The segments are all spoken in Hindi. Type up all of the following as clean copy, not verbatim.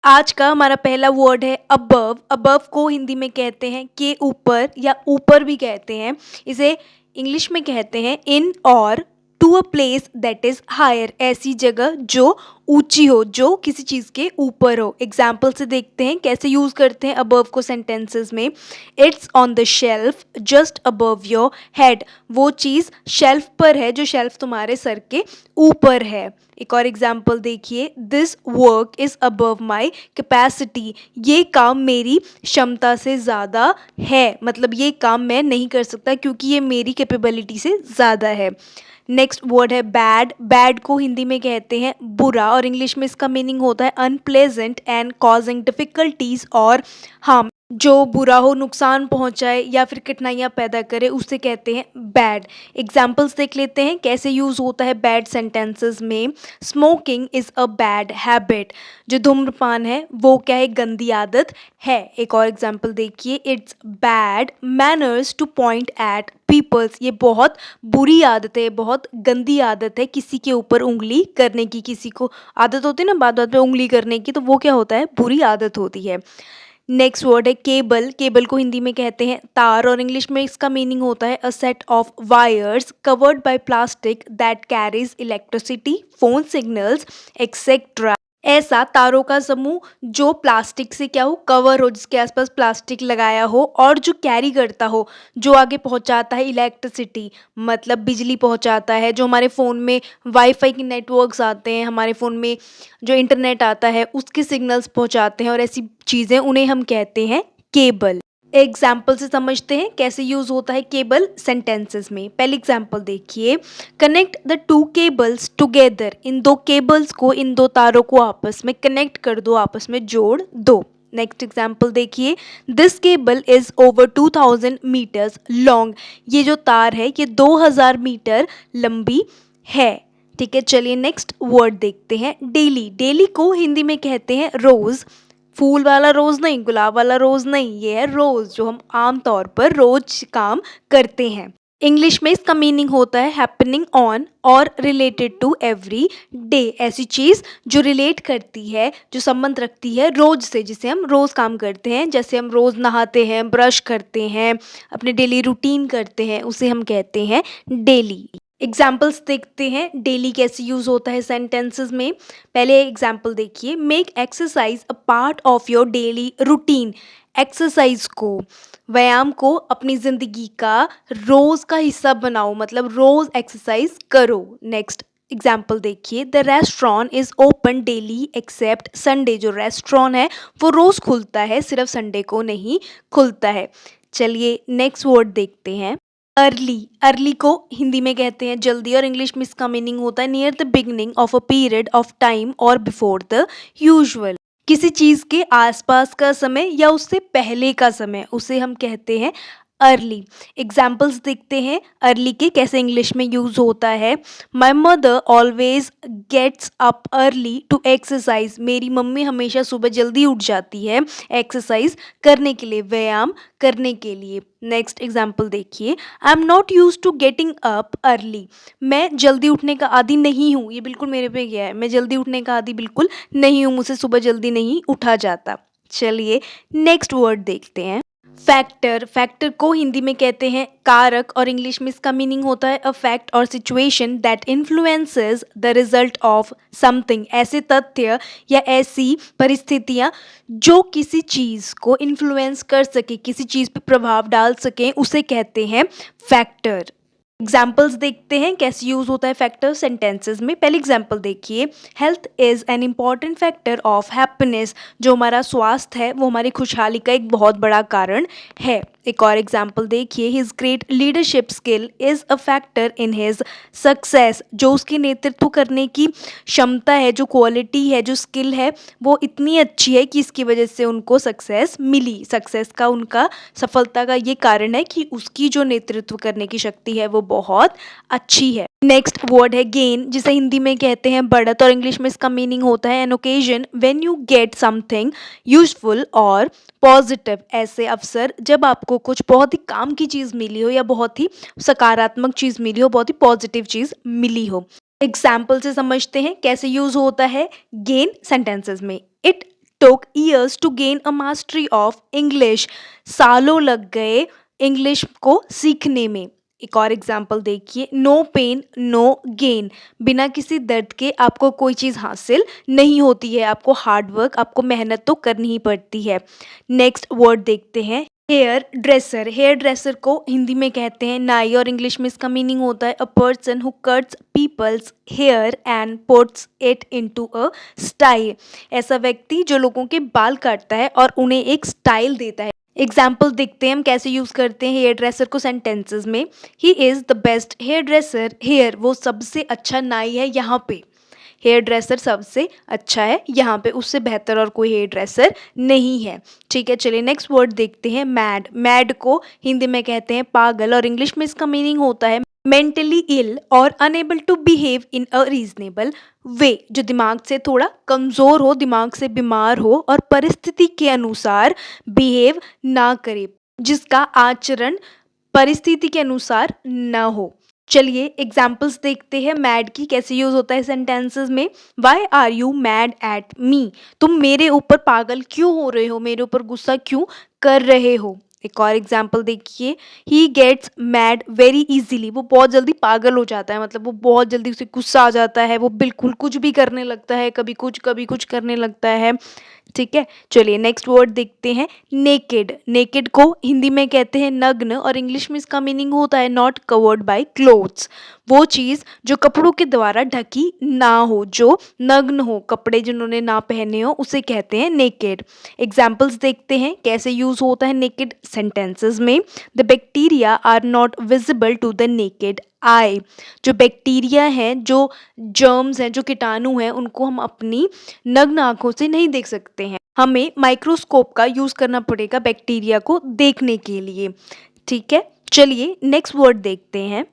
आज का हमारा पहला वर्ड है अबव। अबव को हिंदी में कहते हैं के ऊपर या ऊपर भी कहते हैं। इसे इंग्लिश में कहते हैं in or to a place that is higher, ऐसी जगह जो ऊंची हो, जो किसी चीज़ के ऊपर हो। एग्जाम्पल से देखते हैं कैसे यूज़ करते हैं अबव को सेंटेंसेस में। It's on the shelf just above your head, वो चीज़ शेल्फ पर है जो शेल्फ तुम्हारे सर के ऊपर है। एक और एग्जाम्पल देखिए, this work is above my capacity, ये काम मेरी क्षमता से ज़्यादा है, मतलब ये काम मैं नहीं कर सकता क्योंकि ये मेरी कैपेबिलिटी से ज़्यादा है। नेक्स्ट वर्ड है बैड। बैड को हिंदी में कहते हैं बुरा और इंग्लिश में इसका मीनिंग होता है अनप्लेजेंट एंड कॉजिंग डिफ़िकल्टीज और हार्म। जो बुरा हो, नुकसान पहुंचाए या फिर कठिनाइयाँ पैदा करे, उसे कहते हैं बैड। एग्जाम्पल्स देख लेते हैं कैसे यूज़ होता है बैड सेंटेंसेस में। Smoking is a bad habit, जो धूम्रपान है वो क्या है, गंदी आदत है। एक और एग्जाम्पल देखिए, it's bad manners to point at peoples, ये बहुत बुरी आदत है, बहुत गंदी आदत है किसी के ऊपर उंगली करने की। किसी को आदत होती है ना बात बात पे उंगली करने की, तो वो क्या होता है, बुरी आदत होती है। नेक्स्ट वर्ड है केबल। केबल को हिंदी में कहते हैं तार और इंग्लिश में इसका मीनिंग होता है a set of wires covered by plastic that carries electricity, phone signals etcetera. ऐसा तारों का समूह जो प्लास्टिक से क्या हो, कवर हो, जिसके आसपास प्लास्टिक लगाया हो और जो कैरी करता हो, जो आगे पहुंचाता है इलेक्ट्रिसिटी, मतलब बिजली पहुंचाता है। जो हमारे फ़ोन में वाईफाई के नेटवर्क्स आते हैं, हमारे फ़ोन में जो इंटरनेट आता है उसके सिग्नल्स पहुंचाते हैं और ऐसी चीज़ें, उन्हें हम कहते हैं केबल। एग्जाम्पल से समझते हैं कैसे यूज होता है केबल सेंटेंसेस में। पहली एग्जाम्पल देखिए, connect the two cables together, इन दो केबल्स को, इन दो तारों को आपस में कनेक्ट कर दो, आपस में जोड़ दो। नेक्स्ट एग्जाम्पल देखिए, this cable is over 2000 metres long, ये जो तार है ये 2000 मीटर लंबी है। ठीक है, चलिए नेक्स्ट वर्ड देखते हैं डेली। डेली को हिंदी में कहते हैं रोज। फूल वाला रोज नहीं, गुलाब वाला रोज नहीं, ये है रोज, जो हम आम तौर पर रोज काम करते हैं। इंग्लिश में इसका मीनिंग होता है हैपनिंग ऑन और रिलेटेड टू एवरी डे, ऐसी चीज़ जो रिलेट करती है, जो संबंध रखती है रोज से, जिसे हम रोज काम करते हैं। जैसे हम रोज नहाते हैं, ब्रश करते हैं, अपने डेली रूटीन करते हैं, उसे हम कहते हैं डेली। एग्जाम्पल्स देखते हैं डेली कैसे यूज होता है सेंटेंसेस में। पहले एग्जाम्पल देखिए, make exercise a part of your daily routine. Exercise को, व्यायाम को अपनी ज़िंदगी का रोज़ का हिस्सा बनाओ, मतलब रोज़ एक्सरसाइज करो। नेक्स्ट एग्जाम्पल देखिए, the restaurant is open daily except Sunday, जो रेस्टोरेंट है वो रोज़ खुलता है, सिर्फ संडे को नहीं खुलता है। चलिए नेक्स्ट वर्ड देखते हैं अर्ली। अर्ली को हिंदी में कहते हैं जल्दी और इंग्लिश में इसका मीनिंग होता है near the beginning of a period of time और बिफोर द यूजुअल, किसी चीज़ के आसपास का समय या उससे पहले का समय, उसे हम कहते हैं अर्ली। एग्जाम्पल्स देखते हैं अर्ली के कैसे इंग्लिश में यूज होता है। My mother always gets up early to exercise, मेरी मम्मी हमेशा सुबह जल्दी उठ जाती है एक्सरसाइज करने के लिए, व्यायाम करने के लिए। नेक्स्ट एग्जाम्पल देखिए, I am not use to getting up early, मैं जल्दी उठने का आदी नहीं हूँ, ये बिल्कुल मेरे पे गया है, मैं जल्दी उठने का आदी बिल्कुल नहीं हूँ, मुझसे सुबह जल्दी नहीं उठा जाता। चलिए नेक्स्ट वर्ड देखते हैं फैक्टर। फैक्टर को हिंदी में कहते हैं कारक और इंग्लिश में इसका मीनिंग होता है अ फैक्ट और situation that influences the result of something, ऐसे तथ्य या ऐसी परिस्थितियाँ जो किसी चीज़ को इन्फ्लुएंस कर सके, किसी चीज़ पर प्रभाव डाल सकें, उसे कहते हैं फैक्टर। एग्जाम्पल्स देखते हैं कैसे यूज होता है फैक्टर सेंटेंसेस में। पहले एग्जाम्पल देखिए, health is an important factor of happiness, जो हमारा स्वास्थ्य है वो हमारी खुशहाली का एक बहुत बड़ा कारण है। एक और एग्जाम्पल देखिए, his great leadership skill is a factor in his success, जो उसकी नेतृत्व करने की क्षमता है, जो क्वालिटी है, जो स्किल है, वो इतनी अच्छी है कि इसकी वजह से उनको सक्सेस मिली। सक्सेस का, उनका सफलता का ये कारण है कि उसकी जो नेतृत्व करने की शक्ति है वो बहुत अच्छी है। नेक्स्ट वर्ड है गेन, जिसे हिंदी में कहते हैं बढ़त और इंग्लिश में इसका मीनिंग होता है an occasion when you get something useful और पॉजिटिव, ऐसे अवसर जब आपको कुछ बहुत ही काम की चीज़ मिली हो या बहुत ही सकारात्मक चीज़ मिली हो, बहुत ही पॉजिटिव चीज़ मिली हो। एग्जाम्पल से समझते हैं कैसे यूज होता है गेन सेंटेंसेस में। It took years to gain a mastery of English. सालों लग गए इंग्लिश को सीखने में। एक और एग्जाम्पल देखिए, नो पेन नो गेन, बिना किसी दर्द के आपको कोई चीज़ हासिल नहीं होती है, आपको हार्ड वर्क, आपको मेहनत तो करनी ही पड़ती है। नेक्स्ट वर्ड देखते हैं, हेयर ड्रेसर। हेयर ड्रेसर को हिंदी में कहते हैं नाई और इंग्लिश में इसका मीनिंग होता है a person who cuts peoples hair and puts it into a style. ऐसा व्यक्ति जो लोगों के बाल काटता है और उन्हें एक स्टाइल देता है। एग्जाम्पल देखते हैं हम कैसे यूज़ करते हैं हेयर ड्रेसर को सेंटेंसेस में। He is the best hairdresser here, वो सबसे अच्छा नाई है यहाँ पे। हेयर ड्रेसर सबसे अच्छा है यहाँ पे, उससे बेहतर और कोई हेयर ड्रेसर नहीं है। ठीक है, चलिए नेक्स्ट वर्ड देखते हैं, मैड। मैड को हिंदी में कहते हैं पागल और इंग्लिश में इसका मीनिंग होता है मेंटली इल और unable to behave in a reasonable way, जो दिमाग से थोड़ा कमज़ोर हो, दिमाग से बीमार हो और परिस्थिति के अनुसार बिहेव ना करे, जिसका आचरण परिस्थिति के अनुसार ना हो। चलिए एग्जाम्पल्स देखते हैं मैड की कैसे यूज़ होता है सेंटेंसेस में। Why are you mad at me, तुम मेरे ऊपर पागल क्यों हो रहे हो, मेरे ऊपर गुस्सा क्यों कर रहे हो। एक और एग्जाम्पल देखिए, he gets mad very easily, वो बहुत जल्दी पागल हो जाता है, मतलब वो बहुत जल्दी उसे गुस्सा आ जाता है, वो बिल्कुल कुछ भी करने लगता है, कभी कुछ करने लगता है। ठीक है, चलिए नेक्स्ट वर्ड देखते हैं, नेकेड। नेकेड को हिंदी में कहते हैं नग्न और इंग्लिश में इसका मीनिंग होता है नॉट कवर्ड बाय क्लोथ्स, वो चीज़ जो कपड़ों के द्वारा ढकी ना हो, जो नग्न हो, कपड़े जिन्होंने ना पहने हो उसे कहते हैं नेकेड। एग्जाम्पल्स देखते हैं कैसे यूज़ होता है नेकेड सेंटेंसेस में। The bacteria are not visible to the naked eye, जो बैक्टीरिया हैं, जो जर्म्स हैं, जो कीटाणु हैं, उनको हम अपनी नग्न आंखों से नहीं देख सकते हैं, हमें माइक्रोस्कोप का यूज़ करना पड़ेगा बैक्टीरिया को देखने के लिए। ठीक है, चलिए नेक्स्ट वर्ड देखते हैं,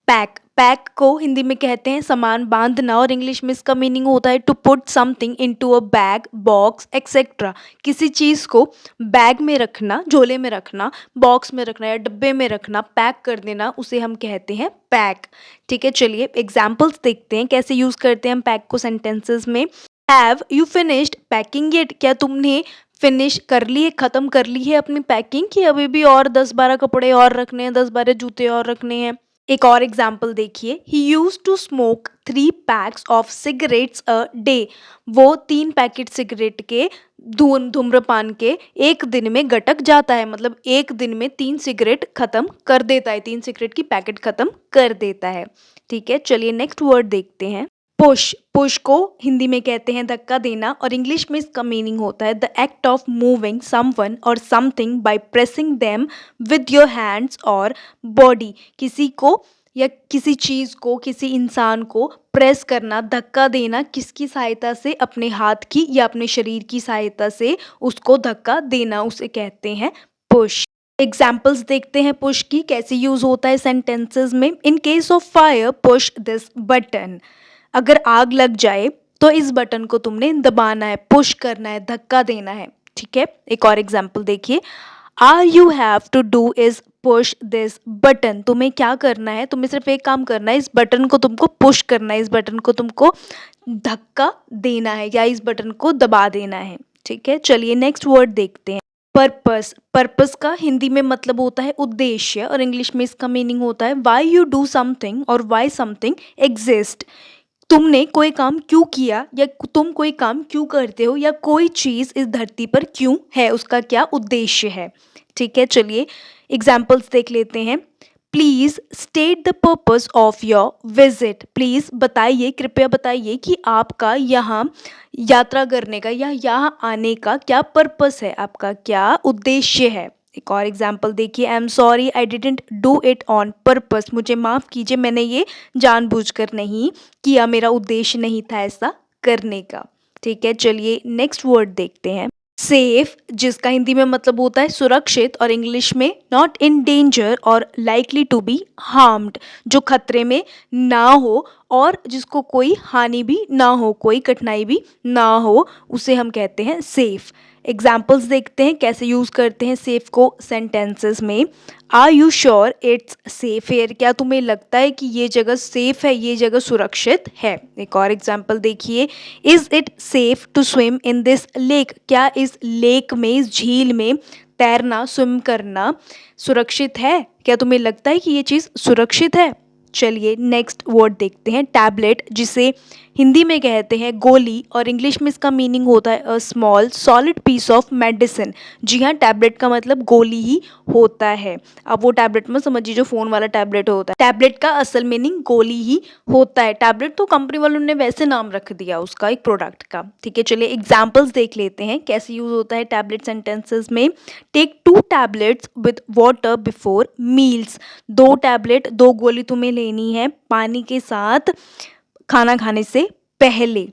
पैक। पैक को हिंदी में कहते हैं सामान बांधना और इंग्लिश में इसका मीनिंग होता है to put something into a bag box etcetera, किसी चीज़ को बैग में रखना, झोले में रखना, बॉक्स में रखना या डब्बे में रखना, पैक कर देना, उसे हम कहते हैं पैक। ठीक है, चलिए एग्जाम्पल्स देखते हैं कैसे यूज़ करते हैं हम पैक को सेंटेंसेस में। Have you finished packing it, क्या तुमने फिनिश कर ली है, ख़त्म कर ली है अपनी पैकिंग, की अभी भी और 10-12 कपड़े और रखने हैं, 10-12 जूते और रखने हैं। एक और एग्जाम्पल देखिए, he used to smoke 3 packs of cigarettes a day, वो 3 पैकेट सिगरेट के धूम्रपान के एक दिन में गटक जाता है, मतलब एक दिन में 3 सिगरेट खत्म कर देता है, 3 सिगरेट की पैकेट खत्म कर देता है। ठीक है, चलिए नेक्स्ट वर्ड देखते हैं, पुश। पुश को हिंदी में कहते हैं धक्का देना और इंग्लिश में इसका मीनिंग होता है the act of moving someone और something by pressing them with your hands और बॉडी, किसी को या किसी चीज़ को, किसी इंसान को प्रेस करना, धक्का देना, किसकी सहायता से, अपने हाथ की या अपने शरीर की सहायता से उसको धक्का देना, उसे कहते हैं पुश। एग्जाम्पल्स देखते हैं पुश की कैसे यूज होता है सेंटेंसेस में। In case of fire push this button, अगर आग लग जाए तो इस बटन को तुमने दबाना है, पुश करना है, धक्का देना है। ठीक है, एक और एग्जाम्पल देखिए, are you have to do is push this button, तुम्हें क्या करना है, तुम्हें सिर्फ एक काम करना है, इस बटन को तुमको पुश करना है, इस बटन को तुमको धक्का देना है या इस बटन को दबा देना है। ठीक है, चलिए नेक्स्ट वर्ड देखते हैं, पर्पस। पर्पस का हिंदी में मतलब होता है उद्देश्य और इंग्लिश में इसका मीनिंग होता है वाई यू डू समथिंग और वाई समथिंग एग्जिस्ट, तुमने कोई काम क्यों किया या तुम कोई काम क्यों करते हो या कोई चीज़ इस धरती पर क्यों है, उसका क्या उद्देश्य है। ठीक है, चलिए एग्जाम्पल्स देख लेते हैं। Please state the purpose of your visit, please बताइए, कृपया बताइए कि आपका यहाँ यात्रा करने का या यहाँ आने का क्या पर्पस है, आपका क्या उद्देश्य है। एक और एग्जाम्पल देखिए, I am sorry I didn't do it on purpose, मुझे माफ़ कीजिए मैंने ये जानबूझकर नहीं किया, मेरा उद्देश्य नहीं था ऐसा करने का। ठीक है, चलिए नेक्स्ट वर्ड देखते हैं, सेफ, जिसका हिंदी में मतलब होता है सुरक्षित और इंग्लिश में नॉट इन डेंजर और लाइकली टू बी हार्म्ड, जो खतरे में ना हो और जिसको कोई हानि भी ना हो, कोई कठिनाई भी ना हो, उसे हम कहते हैं सेफ। एग्जाम्पल्स देखते हैं कैसे यूज़ करते हैं सेफ को सेंटेंसेस में। Are you sure it's safe here? क्या तुम्हें लगता है कि ये जगह सेफ है, ये जगह सुरक्षित है? एक और एग्जाम्पल देखिए, is it safe to swim in this lake? क्या इस लेक में, इस झील में तैरना, स्विम करना सुरक्षित है? क्या तुम्हें लगता है कि ये चीज़ सुरक्षित है? चलिए नेक्स्ट वर्ड देखते हैं, टैबलेट, जिसे हिंदी में कहते हैं गोली और इंग्लिश में इसका मीनिंग होता है a small solid piece of medicine. जी हाँ, टैबलेट का मतलब गोली ही होता है। अब वो टैबलेट में समझिए जो फ़ोन वाला टैबलेट होता है, टैबलेट का असल मीनिंग गोली ही होता है। टैबलेट तो कंपनी वालों ने वैसे नाम रख दिया उसका, एक प्रोडक्ट का। ठीक है, चलिए एग्जाम्पल्स देख लेते हैं कैसे यूज़ होता है टैबलेट सेंटेंसेस में। Take 2 tablets with water before meals. 2 tablet, 2 गोली तुम्हें लेनी है पानी के साथ खाना खाने से पहले।